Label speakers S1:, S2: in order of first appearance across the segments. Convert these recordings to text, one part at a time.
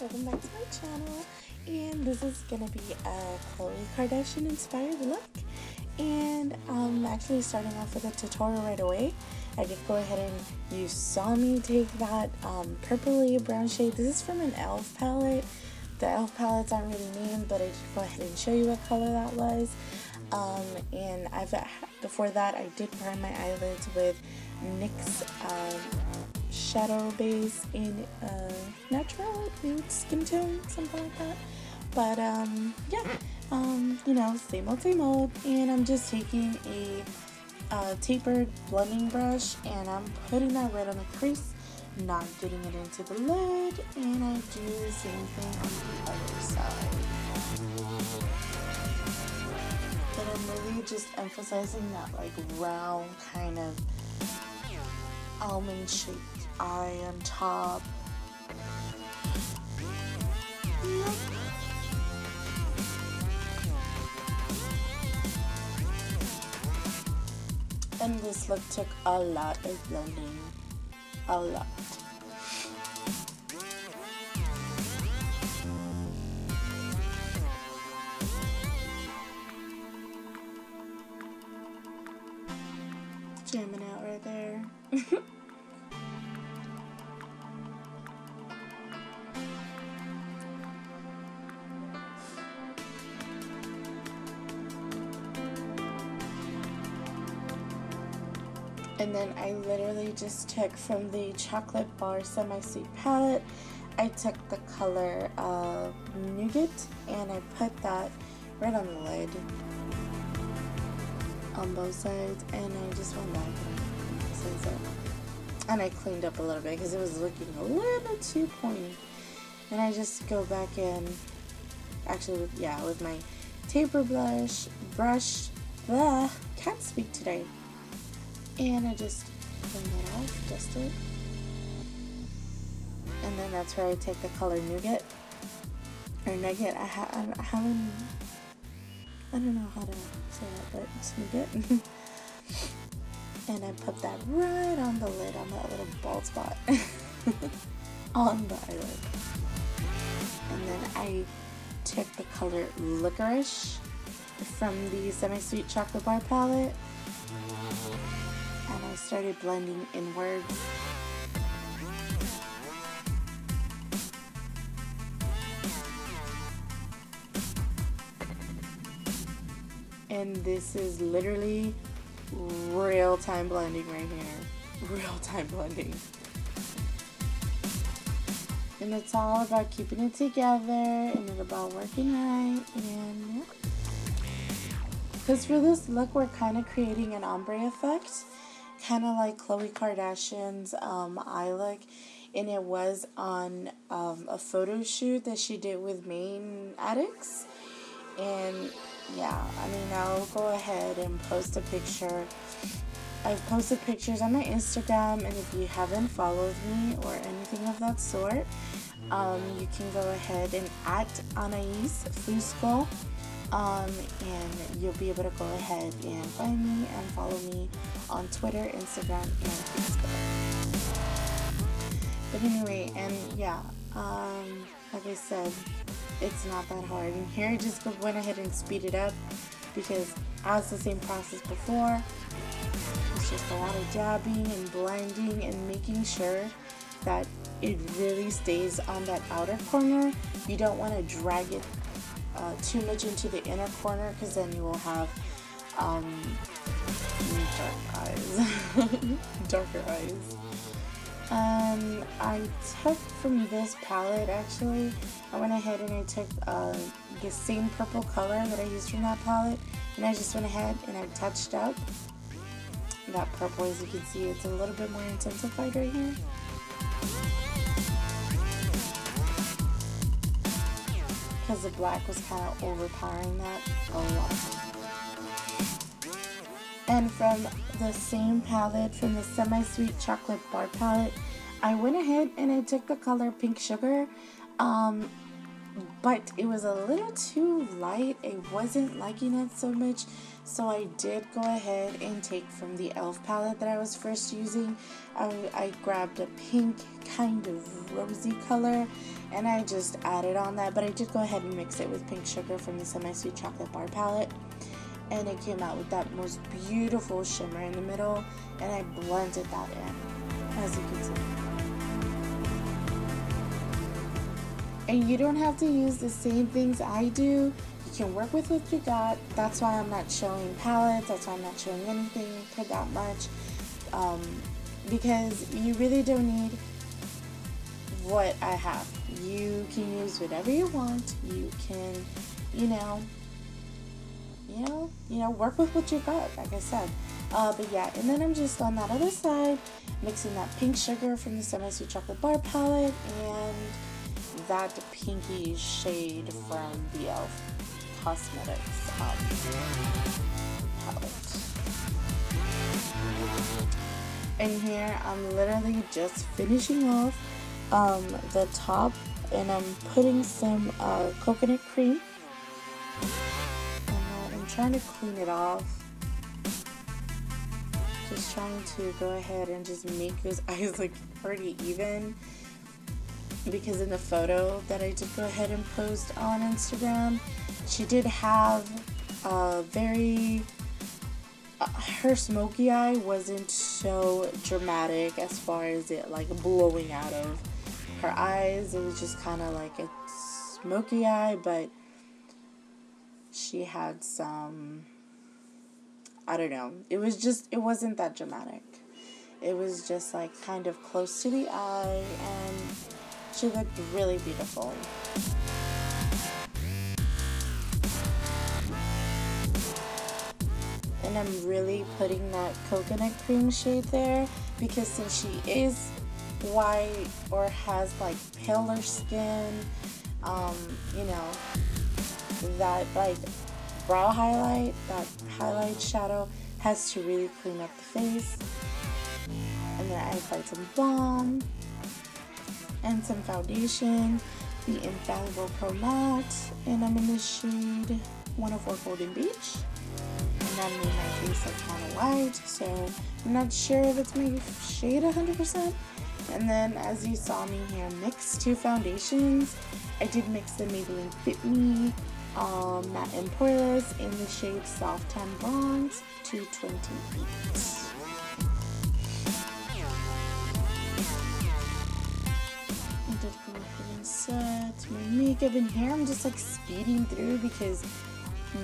S1: welcome back to my channel, and this is gonna be a Khloe Kardashian inspired look. And I'm actually starting off with a tutorial right away. I did go ahead and you saw me take that purpley brown shade. This is from an e.l.f. palette. The e.l.f. palettes aren't really named, but I did go ahead and show you what color that was. And before that I did prime my eyelids with NYX shadow base in natural nude skin tone, something like that. But you know, same old, and I'm just taking a tapered blending brush and I'm putting that right on the crease, not getting it into the lid, and I do the same thing on the other side. But I'm really just emphasizing that like round kind of almond shaped eye on top. And this look took a lot of blending, a lot. Jamming out right there. And then I literally just took from the Chocolate Bar Semi-Sweet palette, I took the color Nougat and I put that right on the lid on both sides, and I just went back and sized up. And I cleaned up a little bit because it was looking a little too pointy. And I just go back in, actually with my taper brush, can't speak today. And I just clean that off, dust it. And then that's where I take the color Nougat. Or Nugget, I don't know how to say that, but it's Nougat. And I put that right on the lid, on that little bald spot. On the eyelid. And then I took the color Licorice from the Semi-Sweet Chocolate Bar palette. And I started blending inwards. And this is literally real-time blending right here. Real-time blending. And it's all about keeping it together and it's about working right. And because for this look, we're kind of creating an ombre effect. Kind of like Khloe Kardashian's eye look, and it was on a photo shoot that she did with Main Addicts. And yeah, I mean, I'll go ahead and post a picture. I've posted pictures on my Instagram, and if you haven't followed me or anything of that sort, you can go ahead and @Anais Fusco. And you'll be able to go ahead and find me and follow me on Twitter, Instagram, and Facebook. But anyway, and yeah, like I said, it's not that hard. And here I just went ahead and speed it up because as the same process before, it's just a lot of dabbing and blending and making sure that it really stays on that outer corner. You don't want to drag it too much into the inner corner, because then you will have dark eyes. Darker eyes. I took from this palette, actually, I went ahead and I took the same purple color that I used from that palette, and I just went ahead and I touched up that purple. As you can see, it's a little bit more intensified right here. Because the black was kind of overpowering that a lot. And from the same palette, from the Semi-Sweet Chocolate Bar palette, I went ahead and I took the color Pink Sugar, but it was a little too light. I wasn't liking it so much, So I did go ahead and take from the e.l.f. palette that I was first using. I grabbed a pink kind of rosy color and I just added on that, but I did go ahead and mix it with pink sugar from the Semi-Sweet Chocolate Bar palette, and it came out with that most beautiful shimmer in the middle, and I blended that in, as you can see. And you don't have to use the same things I do. You can work with what you got. That's why I'm not showing palettes. That's why I'm not showing anything for that much. Because you really don't need what I have. You can use whatever you want. You can, work with what you got, like I said. But yeah, and then I'm just on that other side, mixing that pink sugar from the Semi-Sweet Chocolate Bar palette and that pinky shade from the e.l.f. Cosmetics palette. And here I'm literally just finishing off the top, and I'm putting some coconut cream. And I'm trying to clean it off. Just trying to go ahead and just make those eyes look pretty even. Because in the photo that I did go ahead and post on Instagram, she did have a very, her smoky eye wasn't so dramatic as far as it like blowing out of her eyes. It was just kind of like a smoky eye, but she had some, I don't know, it wasn't that dramatic. It was just like kind of close to the eye, and she looked really beautiful. And I'm really putting that coconut cream shade there because since she is white or has like paler skin, that like brow highlight, that highlight shadow has to really clean up the face. And then I applied some balm and some foundation, the Infallible Pro Matte, and I'm in the shade 104 Golden Beach. And that made my face like kind of white, so I'm not sure if it's my shade 100%. And then as you saw me here mix two foundations, I did mix the Maybelline Fit Me Matte and Poreless in the shade Soft Tan Bronze 228. Set my makeup in here. I'm just like speeding through because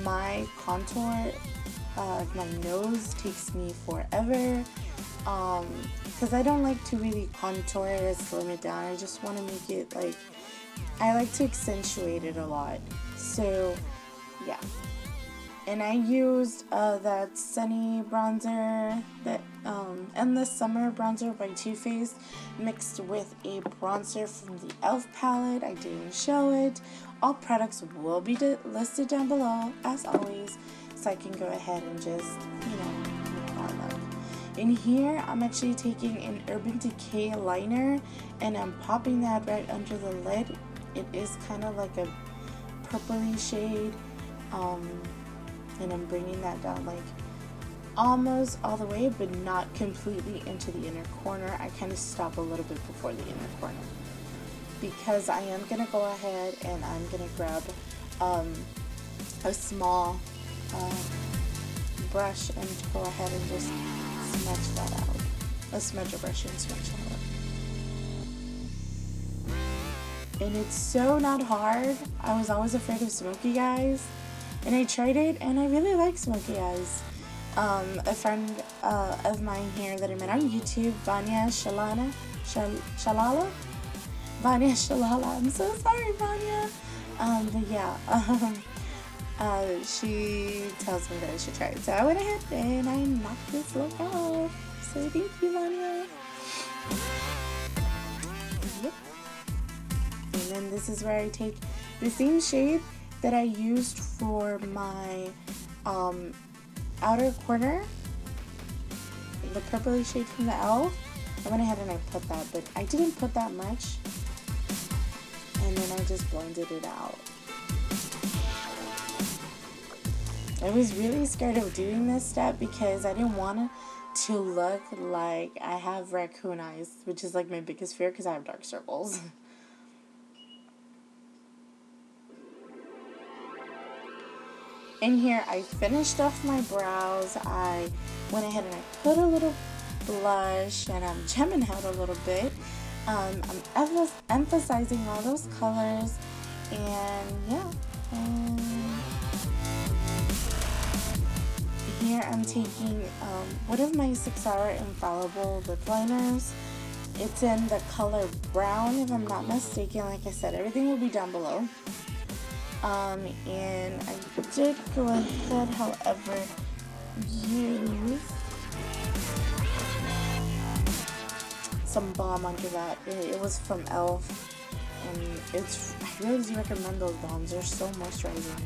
S1: my contour of my nose takes me forever, because I don't like to really contour it or slim it down. I just want to make it like, I like to accentuate it a lot. So yeah, and I used that Sunny bronzer, that Endless Summer bronzer by Too Faced, mixed with a bronzer from the e.l.f. palette. I didn't show it. All products will be listed down below, as always, so I can go ahead and just, make on them. In here, I'm actually taking an Urban Decay liner, and I'm popping that right under the lid. It is kind of like a purpley shade, and I'm bringing that down like almost all the way, but not completely into the inner corner. I kind of stop a little bit before the inner corner because I am going to go ahead and I'm going to grab a small brush and go ahead and just smudge that out. A smudger brush and smudge that out. And it's so not hard. I was always afraid of smoky eyes, and I tried it and I really like smoky eyes. A friend of mine here that I met on YouTube, Vanya Shalala. Vanya Shalala. I'm so sorry, Vanya. But yeah, she tells me that I should try it. So I went ahead and I knocked this look off. So thank you, Vanya. Yep. And then this is where I take the same shade that I used for my outer corner, the purpley shade from the e.l.f. I went ahead and I put that, but I didn't put that much, and then I just blended it out. I was really scared of doing this step because I didn't want to look like I have raccoon eyes, which is like my biggest fear because I have dark circles. In here, I finished off my brows. I went ahead and I put a little blush, and I'm gemming out a little bit. I'm emphasizing all those colors, and yeah. Here I'm taking one of my SEPHORA Infallible lip liners. It's in the color brown, if I'm not mistaken. Like I said, everything will be down below. And I did go ahead, however, use some balm under that. It was from e.l.f. and I really recommend those balms. They're so moisturizing.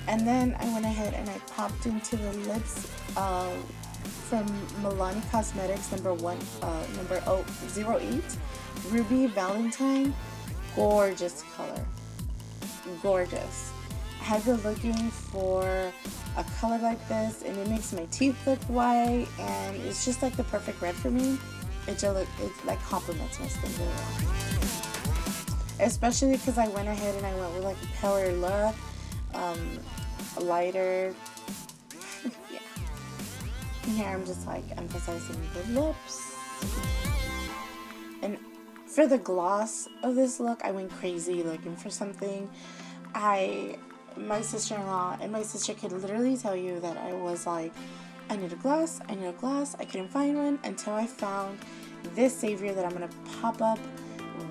S1: And then I went ahead and I popped into the lips from MILANI Cosmetics number 08 Ruby Valentine. Gorgeous color. Gorgeous. I have been looking for a color like this, and it makes my teeth look white, and it's just like the perfect red for me. It like complements my skin really well. Especially because I went ahead and I went with like a paler look, lighter. Yeah. And here I'm just like emphasizing the lips. And for the gloss of this look, I went crazy looking for something. My sister-in-law and my sister could literally tell you that I was like, I need a gloss, I need a gloss. I couldn't find one until I found this savior that I'm going to pop up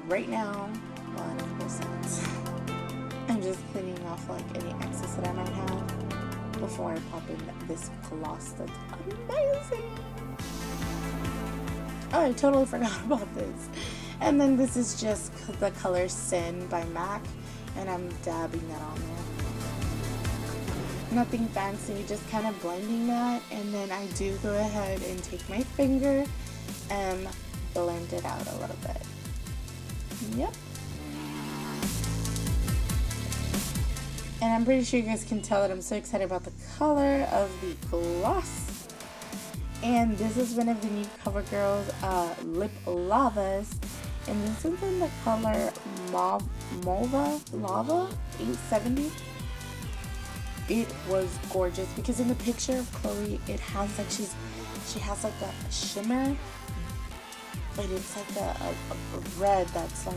S1: right now. Well, in a couple seconds. I'm just cleaning off like any excess that I might have before I pop in this gloss that's amazing. Oh, I totally forgot about this. And then this is just the color Sin by MAC, and I'm dabbing that on there. Nothing fancy, just kind of blending that, and then I do go ahead and take my finger and blend it out a little bit. Yep. And I'm pretty sure you guys can tell that I'm so excited about the color of the gloss. And this is one of the new CoverGirl lip lavas. And this is in the color Lava 870. It was gorgeous because in the picture of Khloe, it has like she has like a shimmer, but it's like a red that's like,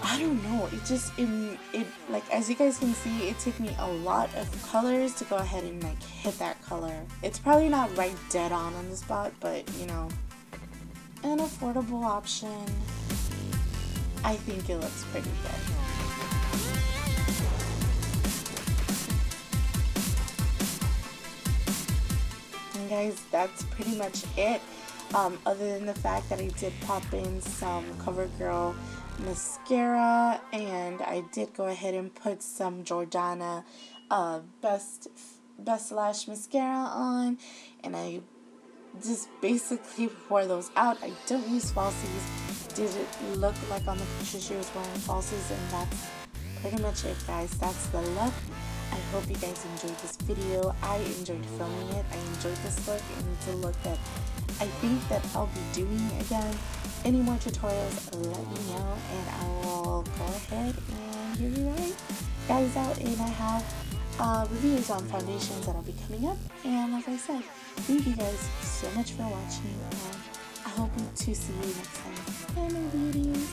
S1: I don't know, it like, as you guys can see, it took me a lot of colors to go ahead and like hit that color. It's probably not right dead on the spot, but you know, an affordable option. I think it looks pretty good. And guys, that's pretty much it. Other than the fact that I did pop in some CoverGirl mascara, and I did go ahead and put some Jordana Best Lash mascara on, and I just basically wore those out. I don't use falsies. Did it look like on the picture she was wearing falsies? And that's pretty much it, guys. That's the look. I hope you guys enjoyed this video. I enjoyed filming it. I enjoyed this look, and it's a look that I think that I'll be doing again. Any more tutorials, let me know, and I will go ahead and give you guys out. And I have reviews on foundations that'll be coming up. And like I said, thank you guys so much for watching, and I hope to see you next time. Bye, my beauties.